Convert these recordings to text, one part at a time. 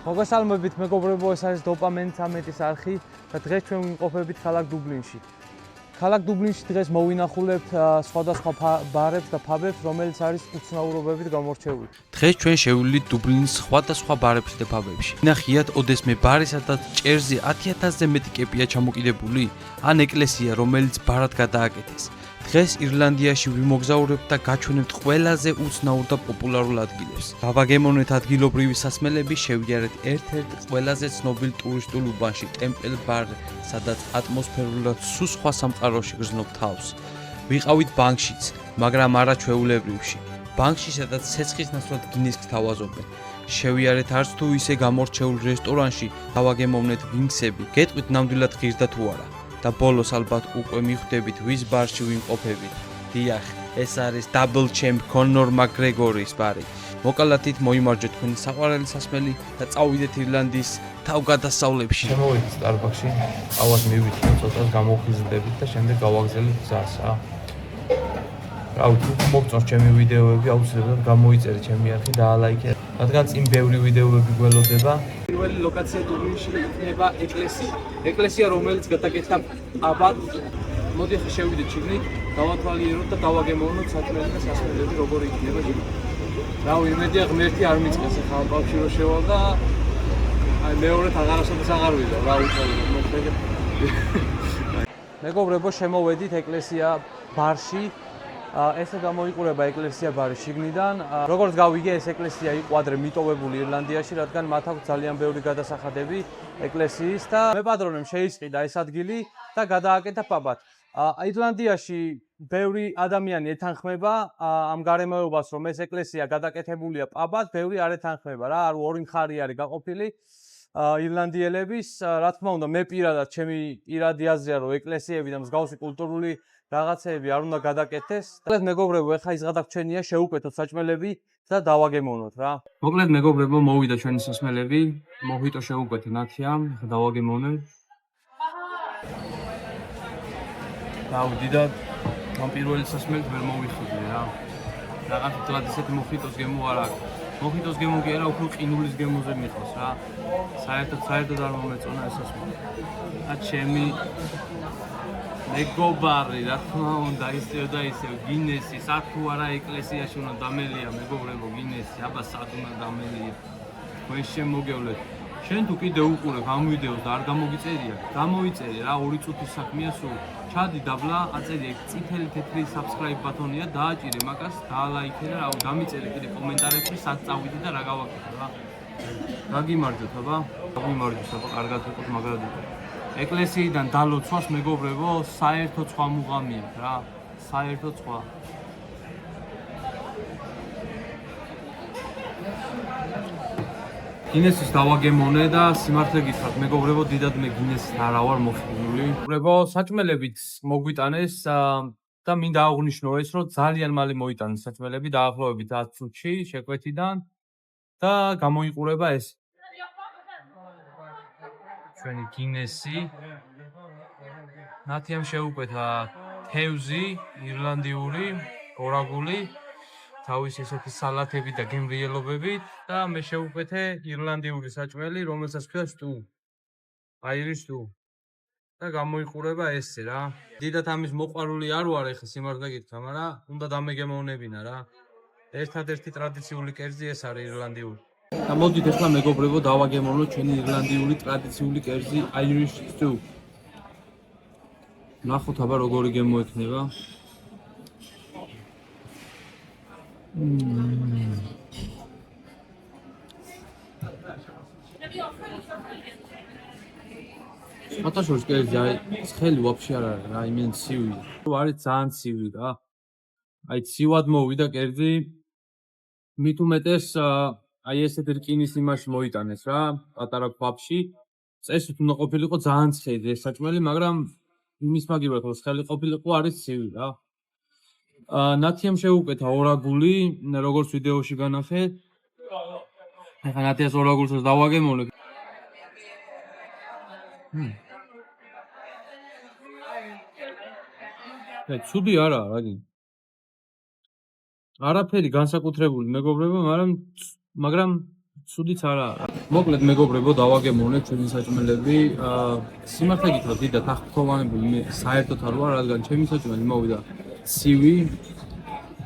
მოგესალმებით მეგობრებო, ეს არის დოპამენტ სამეტის არხი და დღეს ჩვენ ვიმყოფებით ქალაქ დუბლინში. ქალაქ დუბლინში დღეს მოვინახულებთ სხვადასხვა ბარებს და ფაბებს, რომელიც არის უცნაურობებით გამორჩეული. დღეს ჩვენ შევივლით დუბლინის სხვადასხვა ბარებში და ფაბებში. ნახიათ ოდესმე ბარი, სადაც ჭერზე 10,000-ზე მეტი კეპია ჩამოკიდებული, ან ეკლესია, რომელიც ბარად გადააკეთეს. დღეს ირლანდიაში ვიმოგზაურებთ და გაჩვენებთ ყველაზე უცნაურ და პოპულარულ ადგილებს. გავაგემოვნეთ ადგილობრივი სასმელები, შევიარეთ ერთ-ერთ ყველაზე ცნობილ ტურისტულ უბანში, ტემპელ ბარ, სადაც ატმოსფერულად სულ სხვა სამყაროში გრძნობ თავს. ვიყავით ბანკშიც, მაგრამ არა ჩვეულებრივში. ბანკში, სადაც ცეცხლის ნაცვლად გინესს გთავაზობენ. შევიარეთ არც თუ ისე გამორჩეულ რესტორანში, გავაგემოვნეთ ვინქსები, გეტყვით ნამდვილად ღირდა თუ არა. და ბოლოს ალბათ უკვე მიხვდებით ვის ბარში ვიმყოფებით. დიახ, ეს არის Double Champ Conor McGregor-ის ბარი. მოკალათით მოიმარჯვეთ თქვენი საყვარელი სასმელი და წავიდეთ ირლანდიის თავგადასავლებში. შემოვიდეთ Starbucks-ში, ყავას მივიქნით, ცოტას გამოვხიზლდებით და შემდეგ გავაგზავნეთ გზას, რა. რავი, თუ მოგწონს ჩემი ვიდეოები, აუცილებლად გამოიწერე ჩემი არხი და ალაიქე. რადგან წინ ბევრი ვიდეოები გველოდება. პირველი ლოკაცია დუბლინში იქნება ეკლესია, რომელიც გადაკეთდა აბად. მოდი ახლა შევიდეთ შიგნით, გავათვალიეროთ და გავაგემოვნოთ საჭმელი და სასმელები როგორი იქნება შიგნით. რავი, იმედია ღმერთი არ მიწყეს ახლა ამ ბავშვი რო შევალ და აი მეორედ აღარასოდეს აღარ ვიდა, რა უწევი მოხდე. მეგობრებო, შემოვედით ეკლესია ბარში. ესე გამოიყურება ეკლესია ბარი შიგნიდან. როგორც გავიგე, ეს ეკლესია იყო ადრე მიტოვებული ირლანდიაში, რადგან მათ აქვს ძალიან ბევრი გადასახადები ეკლესიის და მეპატრონემ შეისყიდა ეს ადგილი და გადააკეთა პაბად. ირლანდიაში ბევრი ადამიანი ეთანხმება ამ გარემოებას, რომ ეს ეკლესია გადაკეთებულია პაბად, ბევრი არ ეთანხმება რა, ორი მხარი არის გაყოფილი. ირლანდიელების, რა თქმა უნდა, მე პირადად ჩემი პირადი აზრია, რომ ეკლესიები და მსგავსი კულტურული რაღაცეები არ უნდა გადაკეთდეს. მოკლედ მეგობრებო, ეხლა ის გადაგჩენია, შევუკეთოთ საჭმელები და დავაგემოვნოთ რა. მოკლედ მეგობრებო, მოვიდა ჩვენი სასმელები, მოჰიტო შევუკვეთე ნათია, დავაგემოვნეთ. დავდიდად ამ პირველი სასმელით ვერ მოვიხილე რა. რაღაც თლად ისეთი მოჰიტოს გემო არ აქვს. მოჰიტოს გემო კი არა, უფრო ყინულის გემოზე მიყავს რა. საერთოდ არ მომეწონა ეს სასმელი. და ჩემი მეგობარი, რა თქმა უნდა, ისევ და ისევ გინესი, სად თუ არა ეკლესიაში უნდა დამელია, მეგობრებო, გინესი, აბა სად უნდა დამელია. თქვენ შემოგევლეთ. შენ თუ კიდე უყურებ ამ ვიდეოს და არ გამოგიწერია, გამოიწერე რა, 2 წუთის საქმეა სულ. ჩადი დაბლა, აწერე წითელი თეთრი subscribe ბატონია, დააჭირე მაგას, დაალაიქე და რა, დამიწერე კიდე კომენტარებში, სად წავიდი და რა გავაკეთე რა. გაგიმარჯვეთ, აბა. გაგიმარჯვეთ, აბა, კარგად ვიყოთ, მაგრად ვიყოთ. ეკლესიიდან დალოცვას მეგობრებო, საერთოდ სხვა მუღამია რა, საერთოდ სხვა. გინესის დავაგემოვნე და სიმართლე გითხრათ, მეგობრებო, დიდად მე გინესით არა ვარ მოხიბლული. მეგობრებო, საჭმელებით მოგვიტანეს და მინდა აღვნიშნო ეს, რომ ძალიან მალე მოიტანეს საჭმელები, დაახლოებით 10 წუთში შეკვეთიდან და გამოიყურება ეს. ჩვენი გინესი. ნათიამ შეუკვეთა თევზი, ირლანდიური, ორაგული, თავის ესეთი სალათები და გემრიელობები და მე შეუკვეთე ირლანდიური საჭმელი, რომელსაც ქვია სტუ. აირის სტუ. და გამოიყურება ესე რა. დიდად ამის მოყვარული არ ვარ ეხლა სიმართლე გითხრა, მაგრამ უნდა დამეგემოვნებინა რა. ერთადერთი ტრადიციული კერძი ეს არის ირლანდიური. და მოდით ახლა მეგობრებო, დავაგემოვნოთ ჩვენი ირლანდიური ტრადიციული კერძი Irish stew. ნახოთ აბა როგორი გემოექნება. მათაშორის კერძი აი ცხელი ვაფშე არ არის რა, იმენ ცივი. არის ძალიან ცივი რა. აი ცივად მოვიდა კერძი. მით უმეტეს აი ესეთ რკინის იმაში მოიტანეს რა, პატარა ქვაბში. წესით უნდა ყოფილიყო ძალიან ცხელი ეს საჭმელი, მაგრამ იმის მაგივრად რომ ცხელი ყოფილიყო არის ცივი რა. ნათიამ შეუკვეთა ორაგული, როგორც ვიდეოში განახეთ. ახლა ნათიას ორაგულსაც დავაგემოვნებ. ცუდი არაა რა გინდა. არაფერი განსაკუთრებული მეგობრებო, მაგრამ ცუდიც არაა. მოკლედ მეგობრებო, დავაგემოვნეთ ჩვენი საჭმელები. სიმართლე გითხრათ, დიდად აღფრთოვანებული მე საერთოდ არ ვარ, რადგან ჩემი საჭმელი მოვიდა ცივი.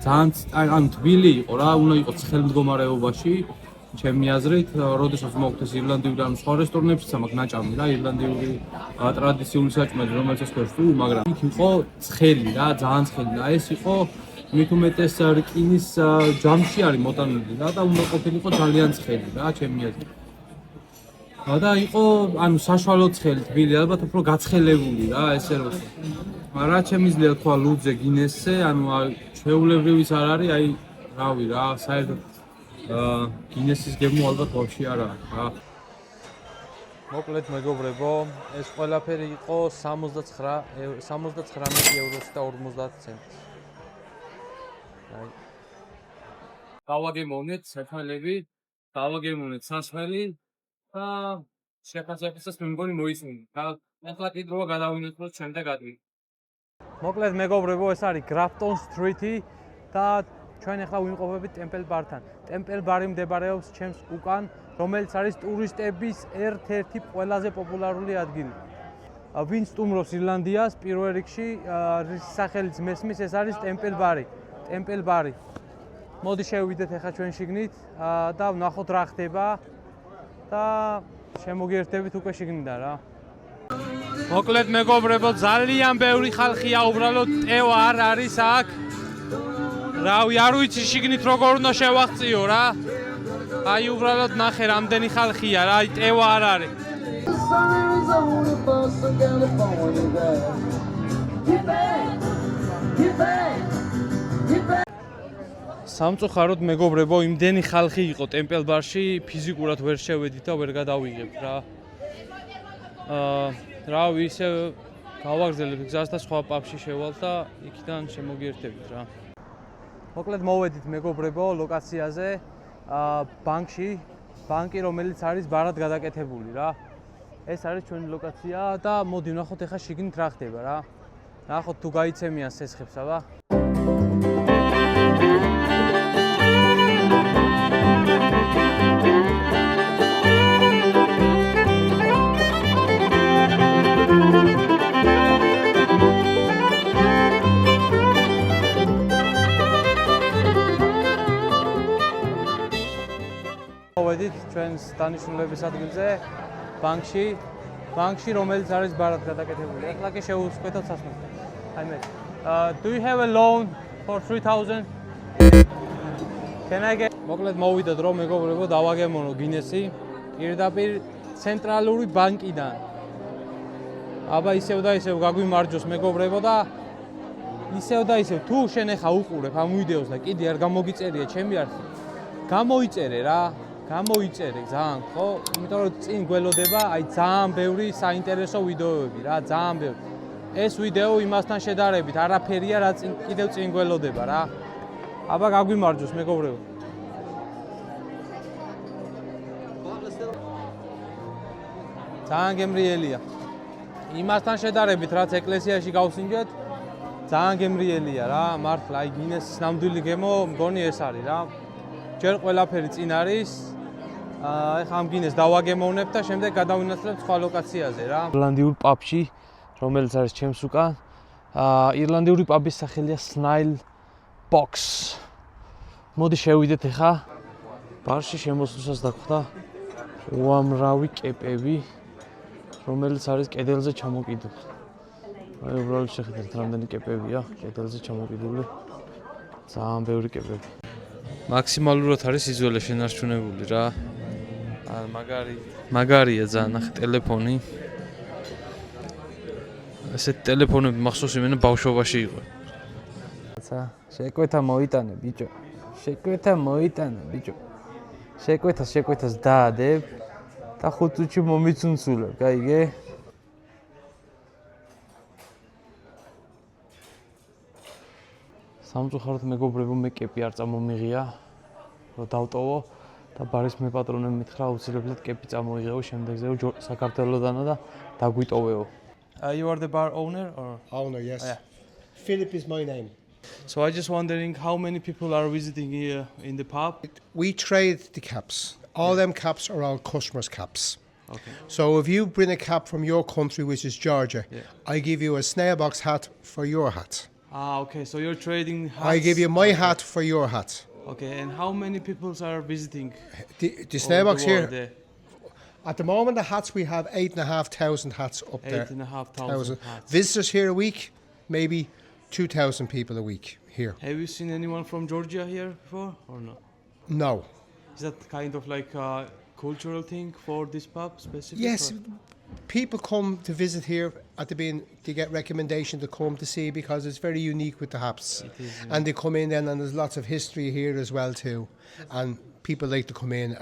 ძალიან თბილი იყო რა, უნდა იყოს ცხელ მდგომარეობაში. ჩემი აზრით, როდესაც მოვხდეს ირლანდიური ან სხვა რესტორნებშიც მაქვს ნაჭამი რა, ირლანდიური ტრადიციული საჭმელი, რომელსაც ხერხი, მაგრამ იქ იყო ცხელი რა, ძალიან ცხელი და ეს იყო მით უმეტეს რკინის ჯამში არის მოტანილი რა და უნდა ყოფილიყო ძალიან ცხელი რა, ჩემი აზრით. და იყო, ანუ საშუალო ცხელი, თბილი, ალბათ უფრო გაცხელებული რა, ესე რომ. რა შემიძლია თქვა ლუძზე, გინესზე, ანუ ჩვეულებრივიც არ არის, აი, რავი რა, საერთოდ გინესის გემო ალბათ ვაფშე არ არის რა. მოკლედ მეგობრებო, ეს ყველაფერი იყო 79 ევროსი და 50 ცენტი. აი. დავაგემოვნეთ საჭმელები, დავაგემოვნეთ სასმელი და შეფასებასაც მე მგონი მოისმინეთ. ახლა კიდროა გადავინაცვლოთ შემდეგ ადგილ. მოკლედ მეგობრებო, ეს არის Grafton Street-ი და ჩვენ ახლა ვიმყოფებით ტემპელ ბართან. ტემპელ ბარი მდებარეობს ჩემს უკან, რომელიც არის ტურისტების ერთ-ერთი ყველაზე პოპულარული ადგილი. ვინც სტუმრობს ირლანდიას, პირველ რიგში რის სახელიც მესმის, ეს არის ტემპელ ბარი. ტემპელ ბარი. მოდი შევიდეთ ახლა ჩვენ შიგნით და ვნახოთ რა ხდება და შემოგიერთდებით უკვე შიგნიდან რა. მოკლედ მეგობრებო, ძალიან ბევრი ხალხია, უბრალოდ ტევა არ არის აქ. რავი, არ ვიცი შიგნით როგორ უნდა შევაღწიო რა. აი უბრალოდ ნახე რამდენი ხალხია რა, აი ტევა არ არის. სამწუხაროდ მეგობრებო, იმდენი ხალხი იყო ტემპელ ბარში, ფიზიკურად ვერ შევედით და ვერ გადავიღებ რა. რავი, ისე გავაგრძელებ გზას და სხვა პაბში შევალ და იქიდან შემოგიერთებით რა. მოკლედ მოვედით მეგობრებო ლოკაციაზე, ბანკი, რომელიც არის ბარად გადაკეთებული რა. ეს არის ჩვენი ლოკაცია და მოდი ვნახოთ ახლა შიგნით რა ხდება რა. ნახოთ თუ გაიცემიან სესხებს, აბა. მოვედით ჩვენს დანიშნულების ადგილზე, ბანკში, რომელიც არის ბარად გადაკეთებული. ახლა კი შევუსწყვეტოთ სასმელს. აი მე. Do you have a loan for 3000? Can I get? მოკლედ მოვიდა დრო მეგობრებო, დავაგემოვნო გინესი პირდაპირ ცენტრალური ბანკიდან. აბა ისევ და ისევ გაგვიმარჯოს მეგობრებო და ისევ და ისევ თუ შენ ახლა უყურებ ამ ვიდეოს და კიდე არ გამოგიწერია ჩემი არხი. გამოიწერე რა. გამოიწერე ძალიან, ხო? იმიტომ რომ წინ გველოდება, აი ძალიან ბევრი საინტერესო ვიდეოები რა, ძალიან ბევრი. ეს ვიდეო იმასთან შედარებით არაფერია რა კიდევ წინ გველოდება რა. აბა გაგვიმარჯოს მეგობრებო. ძალიან გემრიელია. იმასთან შედარებით რაც ეკლესიაში გავსინჯეთ, ძალიან გემრიელია რა, მართლა აი გინესის ნამდვილი გემო მგონი ეს არის რა. ჯერ ყველაფერი წინ არის. ახლა ამ გინეს დავაგემოვნებ და შემდეგ გადავინაცვლებ სხვა ლოკაციაზე რა. ირლანდიურ პაბში, რომელიც არის ჩემს უკან. ირლანდიური პაბის სახელია Snail Box. მოდი შევიდეთ ახლა. ბარში შემოსვლისას დაგვხდა უამრავი კეპები, რომელიც არის კედელზე ჩამოკიდული. აი უბრალოდ შეხედეთ რამდენი კეპებია კედელზე ჩამოკიდული. ძალიან ბევრი კეპები. მაქსიმალურად არის იზოლე შენარჩუნებული რა. მაგარია ძალიან, ნახე ტელეფონი. ესეთ ტელეფონები მახსოვს იმენა ბავშვობაში იყო. შეკვეთა მოიტანე ბიჭო. შეკვეთას დაადებ და 5 წუთში მომიცუნცულებ, გაიგე? სამწუხაროდ მეგობრებო, მე კეპი არ წამომიღია, რომ დავტოვო და ბარის მეპატრონემ მითხრა აუცილებლად კეპი წამოიღეო, შემდეგზეო საქართველოდანა და დაგვიტოვეო. You are the bar owner or? Owner, yes. Yeah. Philip is my name. So I just wondering how many people are visiting here in the pub? We trade the caps. All them caps are all customers' caps. Okay. So if you bring a cap from your country, which is Georgia, Yeah. I give you a snail box hat for your hat. Okay, so you're trading hats. I give you my hat for your hat. Okay, and how many people are visiting? The snail box here, There? at the moment, the hats we have 8,500 hats up there. 8,500 hats. Visitors here a week, maybe 2,000 people a week here. Have you seen anyone from Georgia here before or no? No. Is that kind of like a cultural thing for this pub specifically? Yes, people come to visit here at the beginning. They get recommendation to come to see because it's very unique with the haps. It is, yeah. And they come in then, and there's lots of history here as well too. And people like to come in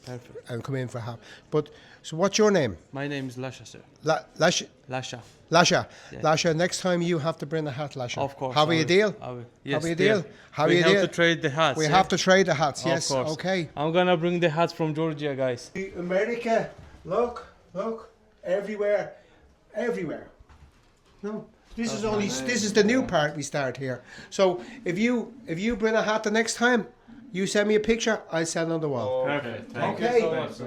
Perfect. and come in for a hat. But so, what's your name? My name is Lasha, sir. Lasha. Lasha. Lasha. Yeah. Lasha. Next time you have to bring a hat, Lasha. Of course. Have I we a will. deal? I will. Have Yes, we a deal? Have we we a have deal? to trade the hats. We yeah? have to trade the hats. Of Yes. course. Okay. I'm gonna bring the hats from Georgia, guys. America, look, everywhere. No, this is the new part we start here. So if you bring a hat the next time, you send me a picture, I'll send on the wall. Perfect. Okay,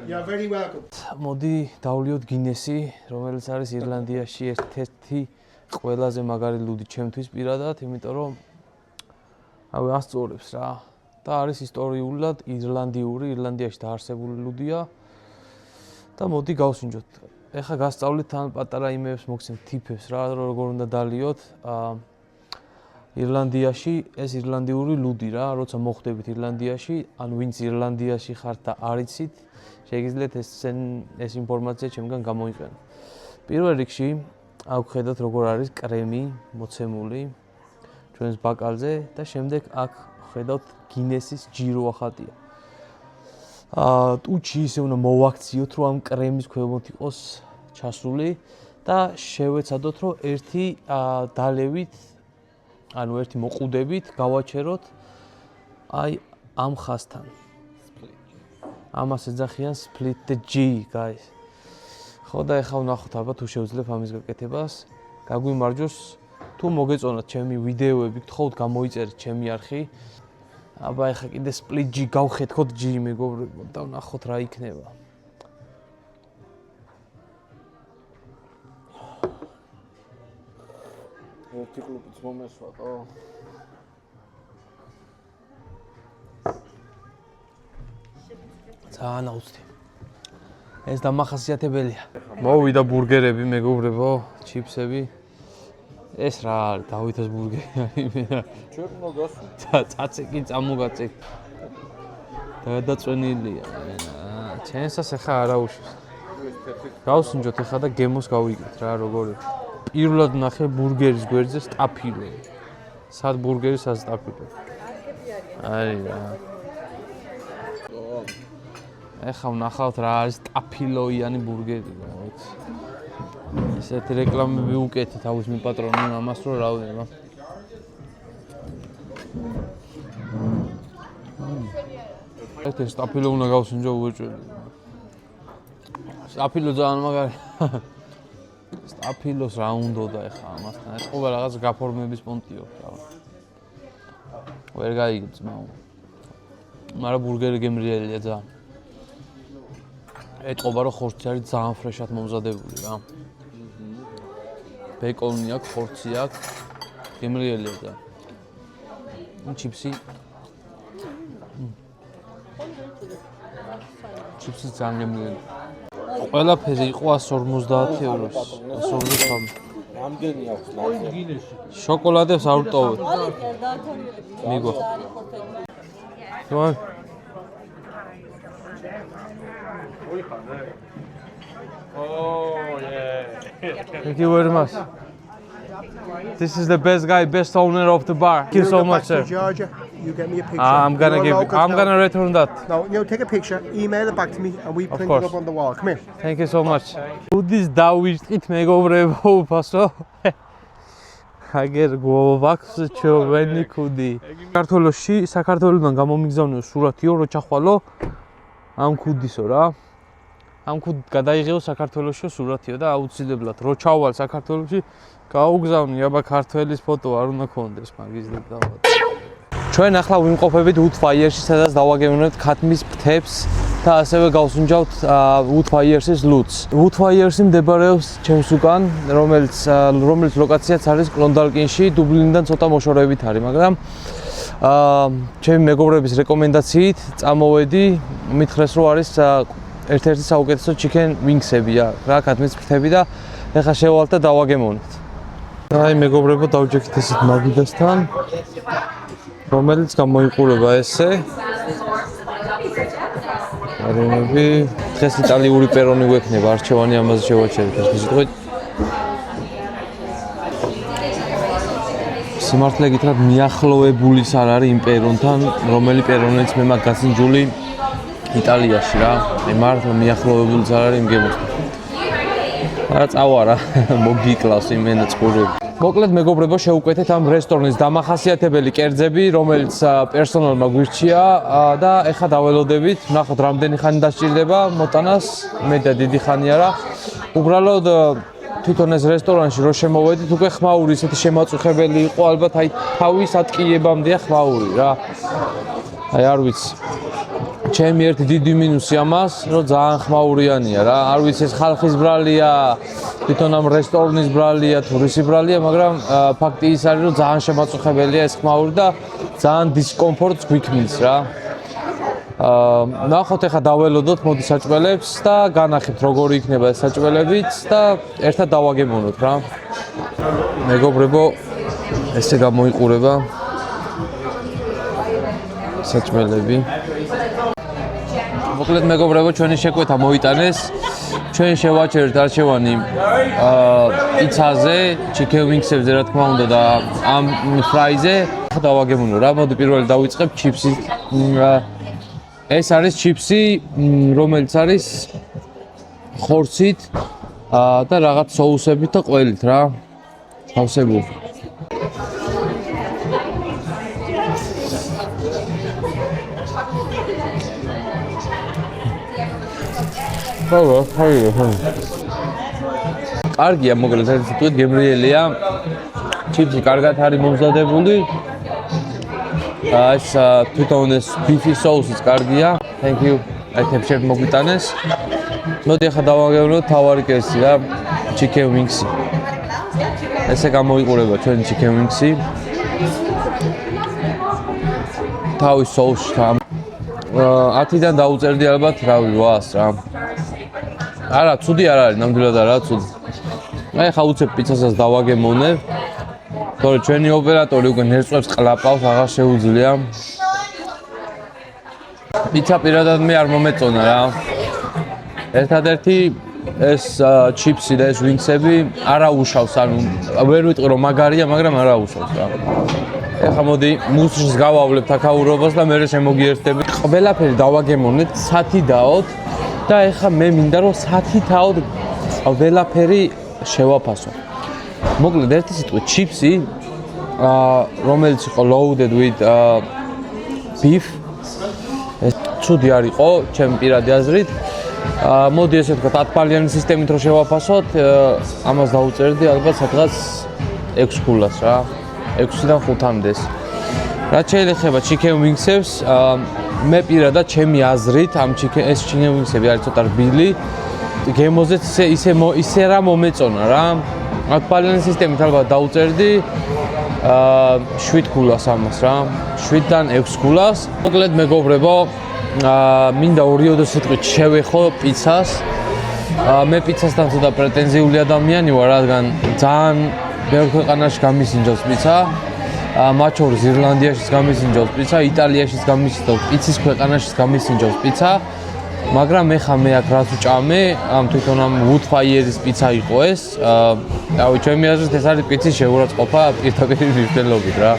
you're very welcome. მოდი დავლიოთ გინესი, რომელიც არის ირლანდიაში ერთ-ერთი ყველაზე მაგარი ლუდი ჩემთვის პირადად, იმიტომ რომ ავი ასწორებს რა. და არის ისტორიულად ირლანდიაში დაარსებული ლუდია. და მოდი გავსინჯოთ. ეხლა გასწავლით თან პატარა იმებს მოგცემთ ტიპებს რა, როგორ უნდა დალიოთ. ირლანდიაში ეს ირლანდიური ლუდი რა, როცა მოხვდებით ირლანდიაში, ან ვინც ირლანდიაში ხართ და არ იცით, შეგიძლიათ ეს ინფორმაცია ჩემგან გამოიყენო. პირველ რიგში, აქ ხედავთ როგორ არის კრემი მოცემული ჩვენს ბაკალზე და შემდეგ აქ ხედავთ გინესის ჯირო ახატია. ტუჩი ისე უნდა მოვაქციოთ, რომ ამ კრემის ქვემოთ იყოს ჩასული და შევეცადოთ, რომ ერთი დალევით ანუ ერთი მოყუდებით გავაჩეროთ აი ამ ხაზთან. ამას ეძახიან split the G, guys. ხო და ეხლა ვნახოთ აბა თუ შევძლებ ამის გაკეთებას. გაგვიმარჯოს თუ მოგეწონათ ჩემი ვიდეოები, გთხოვთ გამოიწერეთ ჩემი არხი. აბა ეხლა კიდე split G გავხეთქოთ G მეგობრებო და ვნახოთ რა იქნება. ერთი კლუბიც მომესვატო. ძალიან აუცდი. ეს დამახასიათებელია. მოვიდა ბურგერები მეგობრებო, ჩიფსები. ეს რა არის? დავითას ბურგერი არის. ჩერნო გასულ. წაცე კი წამოგაწე. გადაწვენილია. ჩემსას ახლა არა უშვის. გავსინჯოთ ახლა და გემოს გავიგეთ რა როგორი. პირველად ნახე ბურგერის გვერდზე სტაფილო. სად ბურგერი, სად სტაფილო. აი რა. ეხლა ვნახავთ რა არის სტაფილოიანი ბურგერი რა, ვიცი. ესეთი რეკლამები უკეთე თავის მიპატრონე ამას რო რავდება. ეს სტაფილო უნდა გავსინჯო უეჭველი. სტაფილო ძალიან მაგარი. სტაფილოს რა უნდოდა ეხლა ამასთან? ეს ყובה რაღაც გაფორმების პონტიო რა. ვერ გაიგებ ძმაო. მაგრამ ბურგერი გემრიელია ძალიან. ეტყობა რომ ხორცი არის ძალიან ფრეშად მომზადებული რა. ბეკონი აქვს, ხორცი აქვს. გემრიელია და. ჩიფსი. ჩიფსი ძალიან გემრიელი. ყველაფერი იყო 150 ევროს. 150. რამდენი აქვს ნახე? შოკოლადებს არ ვტოვებ. მიგო. Come on. Oh yeah. Thank you very much. This is the best guy, best owner of the bar. Thank you so much, sir. Georgia, you get me a picture. I'm gonna You're give. local I'm now. gonna return that. No, take a picture, email it back to me, and we print course. it up on the wall. Come here. Thank you so much. Უდის დავიწყით მეგობრებო უფასო. აგერ გვაქვს ჩვენი კუდი. საქართველოსიდან გამომიგზავნიო სურათიო რო ჩახვალო ამ კუდისო რა. ამ კუდით გადაიღეო საქართველოსში სურათიო და აუცილებლად რო ჩავალ საქართველოში გაუგზავნი აბა ქართველის ფოტო არ უნდა კონდეს მაგიზლებ დავად. ჩვენ ახლა ვიმყოფებით Woodfire-ში, სადაც დავაგევნებთ ქათმის ფრთებს და ასევე გავსუნჯავთ Woodfires-ის ლუდს. Woodfires-ი მდებარეობს ჩემს უკან, რომელიც ლოკაციაც არის კლონდალკინში, დუბლინიდან ცოტა მოშორებით არის, მაგრამ ჩემი მეგობრების რეკომენდაციით წამოვედი, მითხრეს რომ არის ერთ-ერთი საუკეთესო chicken wings-ებია, რა გადმის ფრთები და ეხლა შევალთ და დავაგემოვნეთ. აი მეგობრებო, დავჯექით ესეთ მაგიდასთან, რომელიც გამოიყურება ესე. არემები, დღეს იტალიური პერონი გვექნება, არჩევანი ამაზე შევაჩერეთ ეს სიტყვით. სიმართლე გითხრათ, მიახლოებულის არ არის იმ პერონთან, რომელი პერონიც მე მაგ გასინჯული იტალიაში რა. მე მართლა მიახლოებულის არ არის იმ გემოსთან. არა წავარა, მოგიკლავს იმენა წყურები. მოკლედ მეგობრებო, შევუკვეთეთ ამ რესტორნის დამახასიათებელი კერძები, რომელიც პერსონალმა გვირჩია და ეხლა დაველოდებით, ვნახოთ რამდენი ხანი დასჭირდება მოტანას, მე და დიდი ხანი არა. უბრალოდ თვითონ ეს რესტორანში რო შემოვედით, უკვე ხმაური ისეთი შემაწუხებელი იყო, ალბათ აი თავის ატკიებამდეა ხმაური რა. აი არ ვიცი. ჩემი ერთი დიდი მინუსი ამას, რომ ძალიან ხმაურიანია რა. არ ვიცი ეს ხალხის ბრალია, თვითონ ამ რესტორნის ბრალია, თუ რისი ბრალია, მაგრამ ფაქტი ის არის, რომ ძალიან შემაწუხებელია ეს ხმაური და ძალიან დისკომფორტს გვიქმნის რა. ნახოთ ეხლა დაველოდოთ მოდი საჭმელებს და განახებთ როგორი იქნება ეს საჭმელებიც და ერთად დავაგემოვნოთ რა. მეგობრებო, ესე გამოიყურება საჭმელები. მოკლედ მეგობრებო, ჩვენი შეკვეთა მოიტანეს. ჩვენ შევაჩერეთ არჩევანი პიცაზე, chicken wings-ებზე რა თქმა უნდა და ამ ფრაიზე. დავაგემოვნო რა, მოდი პირველი დავიწყებ ჩიფსით. ეს არის ჩიფსი, რომელიც არის ხორცით და რაღაც соусებით და ყველით რა. ავსებული. კარგია, მოკლედ ეს თვითონ გემრიელია. ჩიფსი კარგად არის მომზადებული. ეს თვითონ ეს ბიფი соусიც კარგია. Thank you. აიტემ შევ მოგვიტანეს. მოდი ახლა დავაგევნოთ თავარი კერძი რა, chicken wings-ი. ესე გამოიყურება ჩვენი chicken wings-ი. თავის соусთან 10-დან დაუწერდი ალბათ, რავი, 800-ს რა. არა, ცუდი არ არის, ნამდვილად არა, ცუდი. აი ხა უცებ პიცასაც დავაგემოვნებ. თორე ჩვენი ოპერატორი უკვე ნერწყვებს ყლაპავს, აღარ შეუძლია. პიცა პირადად მე არ მომეწონა რა. ერთადერთი ეს ჩიფსი და ეს ვინგსები არ აუშავს, ანუ ვერ ვიტყვი რომ მაგარია, მაგრამ არ აუშავს რა. ეხლა მოდი მუსლს გავავლებ თაქაურობას და მე შემოგიერთდებით. ყველაფერი დავაგემოვნეთ, სათი დაოთ. და ეხლა მე მინდა რომ სათითაოდ ყველაფერი შევაფასო. მოკლედ ერთი სიტყვით ჩიფსი, რომელიც იყო loaded with beef. ეს ცუდი არ იყო, ჩემი პირადი აზრით. მოდი ესე ვთქვათ, 10 ბალიანი სისტემით რო შევაფასოთ, ამას დავუწერდი ალბათ სადღაც 6 ქულას რა. 6-დან 5-მდე. რაც შეიძლება chicken wings-ებს, მე პირადად ჩემი აზრით ამ chicken wings-ები არის ცოტა რბილი. გემოზეც ისე რა მომეწონა რა. 10 ბალიანი სისტემით ალბათ დავუწერდი 7 ქულას ამას რა. 7-დან 6 ქულას. მოკლედ მეგობრებო, მინდა ორიოდო სიტყვით შევეხო პიცას. მე პიცასთან ცოტა პრეტენზიული ადამიანი ვარ, რადგან ძალიან ბევრ ქვეყანაში გამისინჯავს პიცა. მათ შორის ირლანდიაშიც გამისინჯავს პიცა, იტალიაშიც გამისინჯავს, პიცის ქვეყანაშიც გამისინჯავს პიცა. მაგრამ ეხა მე აქ რაც ვჭამე, ამ თვითონ ამ Woodfires-ის პიცა იყო ეს. რავი, ჩემი აზრით ეს არის პიცის შეურაცხყოფა პირდაპირ მნიშვნელობით რა.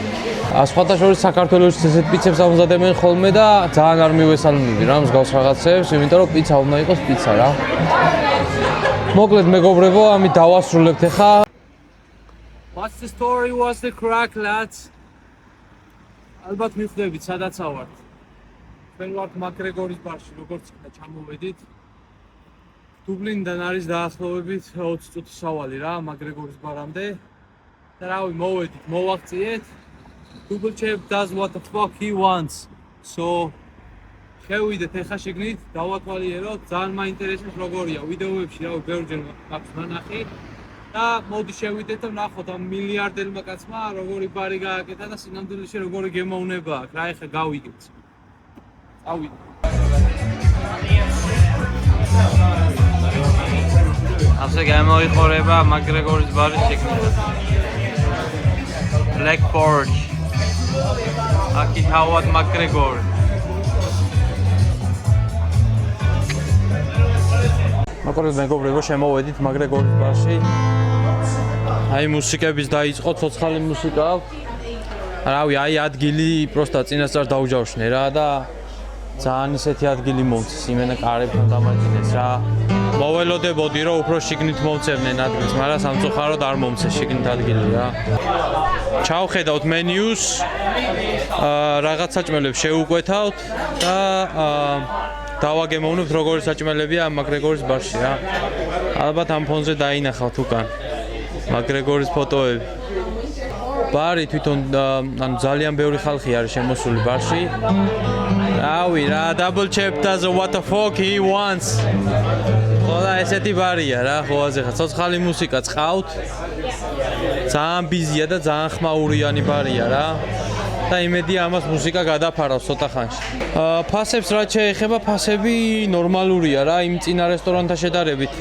სხვათა შორის საქართველოში ესეთ პიცებს ამზადებენ ხოლმე და ძალიან არ მივესალმები რა მსგავს რაღაცებს, იმიტომ რომ პიცა უნდა იყოს პიცა რა. მოკლედ მეგობრებო, ამით დავასრულებთ ეხა. What's the story? What's the crack, lads? ალბათ მიხვდებით სადაც ავართ. ჩვენ ვართ მაკრეგორის ბარში, როგორც იქნა ჩამოვედით. დუბლინიდან არის დაახლოებით 20 წუთის სავალი რა, მაკრეგორის ბარამდე. და რავი, მოვედით, მოვაღწიეთ. Double Chef does what the fuck he wants. So შევიდეთ ეხა შიგნით, დავათვალიეროთ, ძალიან მაინტერესებს როგორია ვიდეოებში, რავი, ბევრჯერ მაქვს ნანახი და მოდი შევიდეთ და ვნახოთ ამ მილიარდელმა კაცმა როგორი ბარი გააკეთა და სინამდვილეში როგორი გემოვნება აქვს. რა ეხა გავიგებთ. წავიდეთ. ასე გამოიყურება მაკგრეგორის ბარის შიგნით. Black Forge. Აქ თავად მაკგრეგორი. მოკრეს მეგობრებო, შემოვედით მაკგრეგორის ბარში. აი მუსიკების დაიწყო, ცოცხალი მუსიკა აქვს. რავი, აი ადგილი პროსტა წინასწარ დაუჯავშნე რა და ძალიან ისეთი ადგილი მომწეს, იმენა კარებთან დამაჯინეს რა. მოველოდებოდი რომ უფრო შიგნით მომწევდნენ ადგილს, მაგრამ სამწუხაროდ არ მომწეს შიგნით ადგილი რა. ჩავხედავთ მენიუს, რაღაც საჭმელებს შევუკვეთავთ და დავაგემოვნებთ როგორი საჭმელებია ამ მაკგრეგორის ბარში რა. ალბათ ამ ფონზე დაინახავთ უკან მაკგრეგორის ფოტოები. ბარი თვითონ ანუ ძალიან ბევრი ხალხი არის შემოსული ბარში. რავი რა, double chef does what the fuck he wants. ხოდა ესეთი ბარია რა, ხო აზეხა ცოცხალი მუსიკა წყავთ. ძალიან ბიზია და ძალიან ხმაურიანი ბარია რა. და იმედია ამას მუსიკა გადაფარავს ცოტა ხანში. ფასებს რაც შეეხება, ფასები ნორმალურია რა, იმ წინა რესტორანთან შედარებით,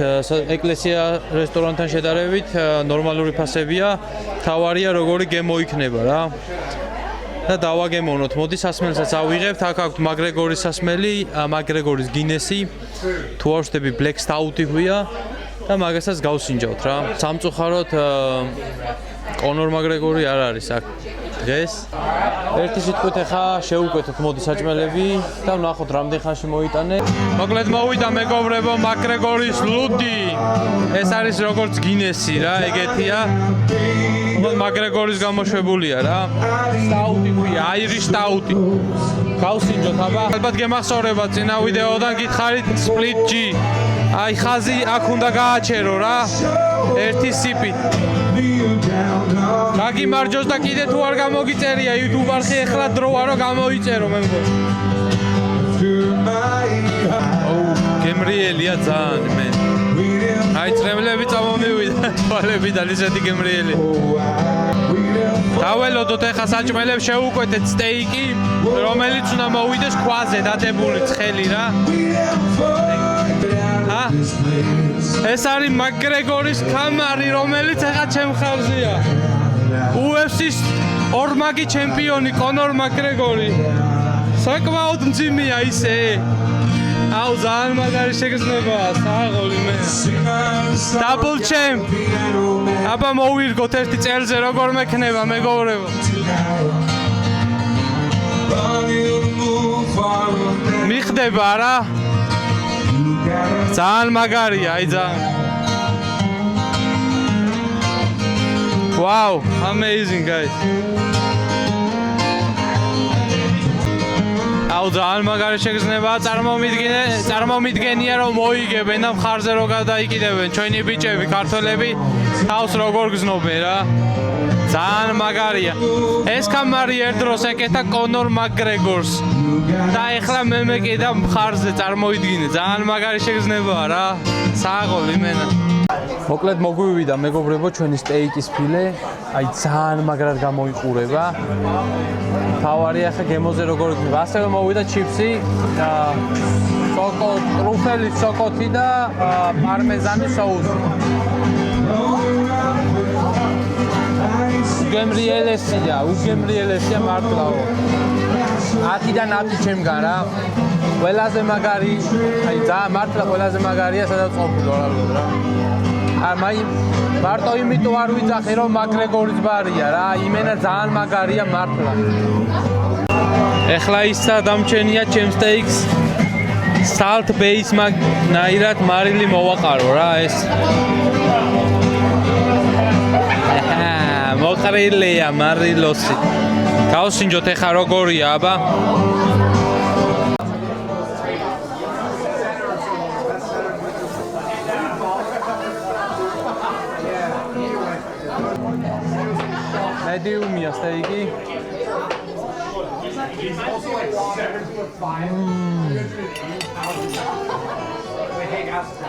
ეკლესია რესტორანთან შედარებით ნორმალური ფასებია. თავარია როგორი გემოიქნება რა. და დავაგემოვნოთ. მოდი სასმელსაც ავიღებთ. აქ აქვთ მაკგრეგორის სასმელი, მაკგრეგორის გინესი. თუ არ ვშტები Black Stout-ი ქვია და მაგასაც გავსინჯავთ რა. სამწუხაროდ კონორ მაკგრეგორი არ არის აქ დღეს. ერთი სიტყვით ახლა შევუკვეთოთ მოდი საჭმელები და ვნახოთ რამდენ ხანში მოიტანე. მოკლედ მოვიდა მეგობრებო მაკგრეგორის ლუდი. ეს არის როგორც გინესი რა, ეგეთია. მაკგრეგორის გამოშვებულია რა. სტაუტი ქვია, აირის სტაუტი. გავსინჯოთ აბა. ალბათ გემახსოვრებათ წინა ვიდეოდან გითხარით split G. აი ხაზი აქ უნდა გააჩერო რა. ერთი სიპი. გაგიმარჯოს და კიდე თუ არ გამოგიწერია YouTube არხი ეხლა დროა რომ გამოიწერო მე მგონი. გემრიელია ძალიან მე. აი წრემლები წამომივიდა თვალებიდან ისეთი გემრიელი. დაველოდოთ ეხლა საჭმელებს შევუკვეთეთ სტეიკი, რომელიც უნდა მოვიდეს ქვაზე დადებული ცხელი რა. ეს არის მაკგრეგორის კამარი, რომელიც ეხლა ჩემ ხარზეა. UFC-ს ორმაგი ჩემპიონი კონორ მაკგრეგორი. საკმაოდ მძიმეა ისე. აუ ძალიან მაგარი შეგრძნებაა, საღოლი მე. Double champ. აბა მოვირგოთ ერთი წელზე როგორ მექნება მეგობრებო. მიხდება რა. ძალიან მაგარია, აი ძალიან. Wow, amazing guys. აუ ძალიან მაგარი შეგრძნებაა, წარმომიდგენია რომ მოიგებენ და მხარზე რო გადაიკიდებენ ჩვენი ბიჭები, ქართველები თავს როგორ გზნობენ რა. ძალიან მაგარია. ეს კამარი ერთდროს ეკეთა კონორ მაკგრეგორს. და ეხლა მე მეკიდა მხარზე წარმოიდგინე. ძალიან მაგარი შეგრძნებაა რა. საღოლი მენა. მოკლედ მოგვივიდა მეგობრებო ჩვენი სტეიკის ფილე. აი ძალიან მაგრად გამოიყურება. თავარია ხა გემოზე როგორ იქნება. ასევე მოვიდა ჩიპსი, ტრუფელის სოკოთი და პარმეზანის соуსი. უგემრიელესია მართლაო. 10-დან 10 ჩემგან რა. ყველაზე მაგარი, აი ძალიან მართლა ყველაზე მაგარია სადაც ყოფილი ვარალოდ რა. აი მარტო იმიტომ არ ვიძახე რომ მაკგრეგორის ბარია რა. იმენა ძალიან მაგარია მართლა. ეხლა ისა დამჩენია ჩემ სტეიქს salt base ნაირად მარილი მოვაყარო რა ეს. მოყრილია მარილოსი. გავსინჯოთ ეხლა როგორია აბა. მედიუმია სტეიკი.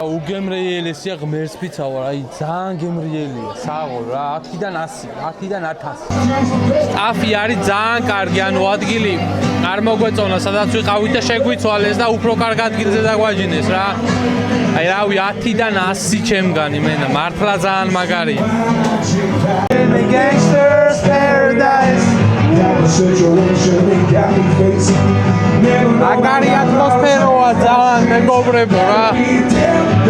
უგემრიელესია ღმერთს ფიცავარ, აი ძალიან გემრიელია, საღო რა, აქიდან 100, აქიდან 1000. სტაფი არის ძალიან კარგი, ანუ ადგილი არ მოგვეწონა, სადაც ვიყავით და შეგვიცვალეს და უფრო კარგ ადგილზე დაგვაჯინეს რა. აი რავი 10-დან 100 ჩემგანი მენა, მართლა ძალიან მაგარია. Gangsters paradise. მაგარი ატმოსფეროა ძალიან მეგობრებო რა.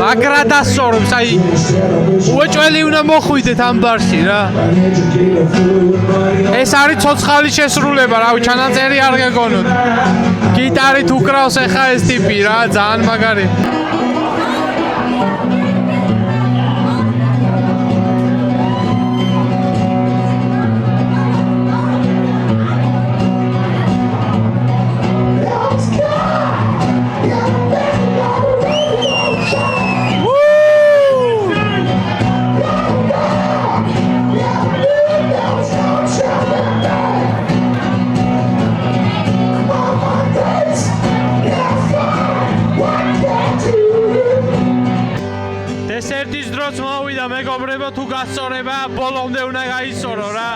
მაგრა დასწორებს, აი უეჭველი უნდა მოხვიდეთ ამ ბარში რა. ეს არის ცოცხალი შესრულება, რავი, ჩანაწერი არ გეგონოთ. გიტარით უკრავს ეხა ეს ტიპი რა, ძალიან მაგარი. დესერტის დროც მოვიდა მეგობრებო, თუ გასწორება ბოლომდე უნდა გაისწორო რა.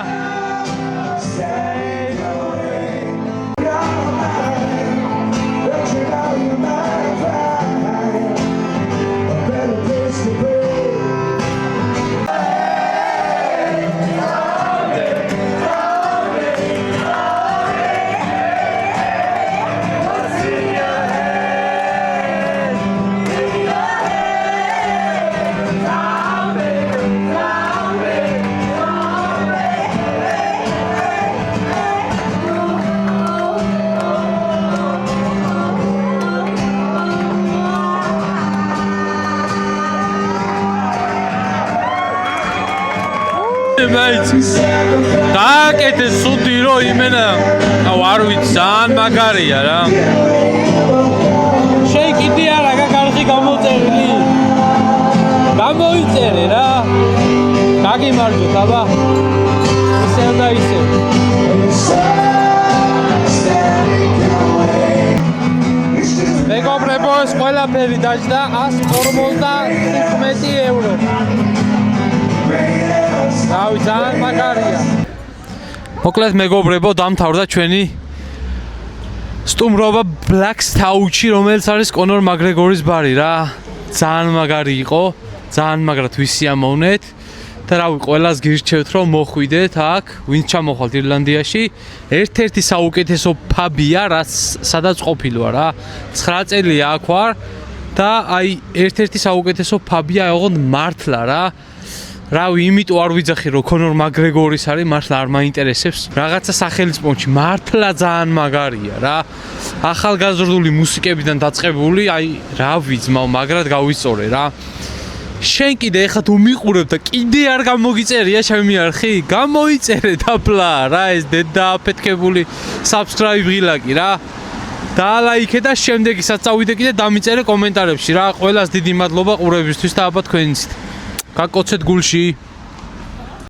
დააკეთე სუდი რო იმენა, აუ არ ვიცი, ძალიან მაგარია რა. შენ კიდე არა გაგარხი გამოწერილი. გამოიწერე რა. გაგიმარჯვეთ აბა. ისევ და ისევ. მეგობრებო, ეს ყველაფერი დაჯდა 155 ევრო. რავი, ძალიან მაგარია. მოკლედ მეგობრებო, დამთავრდა ჩვენი სტუმრობა ბლაკსტაუჩი, რომელიც არის კონორ მაგრეგორის ბარი რა. ძალიან მაგარი იყო, ძალიან მაგრად ვისიამოვნეთ და რავი, ყველას გირჩევთ რომ მოხვიდეთ აქ, ვინც ჩამოხვალთ ირლანდიაში. ერთ-ერთი საუკეთესო ფაბია, რაც სადაც ყოფილვარ რა. 9 წელია აქ ვარ და აი ერთ-ერთი საუკეთესო ფაბია, ოღონდ მართლა რა. რავი, იმიტომ არ ვიძახი რომ კონორ მაგრეგორის არის, მართლა არ მაინტერესებს. რაღაცა სახელმწიფოში მართლა ძალიან მაგარია რა. ახალგაზრდული მუსიკებიდან დაწყებული, აი რა ვიცმაო, მაგრად გავისწორე რა. შენ კიდე ეხლა თუ მიყურებ და კიდე არ გამოგიწერია ჩემი არხი, გამოიწერეთ απλა რა, ეს დააფეთქებული subscribe ღილაკი რა. დაალაიქე და შემდეგისაც წავიდე კიდე დამიწერე კომენტარებში რა. ყველას დიდი მადლობა ყურებისთვის და აბა თქვენიც გაკოცეთ გულში.